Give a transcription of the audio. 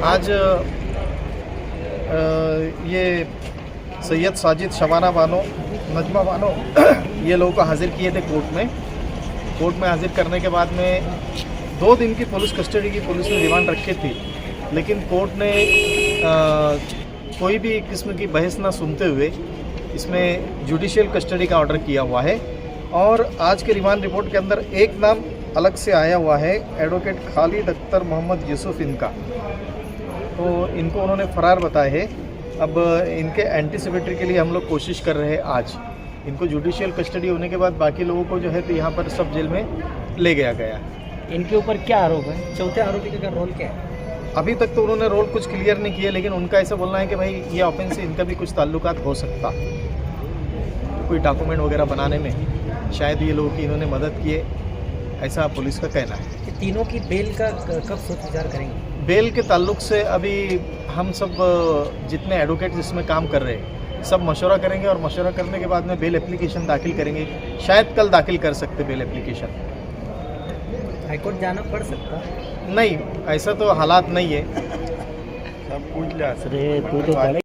आज ये सैयद साजिद शबाना बानो नजमा बानो ये लोगों को हाजिर किए थे कोर्ट में हाजिर करने के बाद में 2 दिन की पुलिस कस्टडी की पुलिस ने रिमांड रखी थी, लेकिन कोर्ट ने कोई भी किस्म की बहस ना सुनते हुए इसमें जुडिशियल कस्टडी का ऑर्डर किया हुआ है। और आज के रिमांड रिपोर्ट के अंदर एक नाम अलग से आया हुआ है, एडवोकेट खालिद अख्तर मोहम्मद यूसुफ इनका, तो इनको उन्होंने फरार बताया है। अब इनके एंटीसिपेटरी के लिए हम लोग कोशिश कर रहे हैं। आज इनको जुडिशियल कस्टडी होने के बाद बाकी लोगों को जो है तो यहाँ पर सब जेल में ले गया। इनके ऊपर क्या आरोप है? चौथे आरोपी का रोल क्या है? अभी तक तो उन्होंने रोल कुछ क्लियर नहीं किया, लेकिन उनका ऐसा बोलना है कि भाई ये ऑफेंस से इनका भी कुछ ताल्लुकात हो सकता, कोई डॉक्यूमेंट वगैरह बनाने में शायद ये लोगों की इन्होंने मदद की है, ऐसा पुलिस का कहना है। तीनों की बेल का कब सोच विचार करेंगे? बेल के ताल्लुक से अभी हम सब जितने एडवोकेट जिसमें काम कर रहे हैं सब मशवरा करेंगे और मशवरा करने के बाद में बेल एप्लीकेशन दाखिल करेंगे। शायद कल दाखिल कर सकते बेल एप्लीकेशन। हाईकोर्ट जाना पड़ सकता? नहीं, ऐसा तो हालात नहीं है। सब पूछ लिया।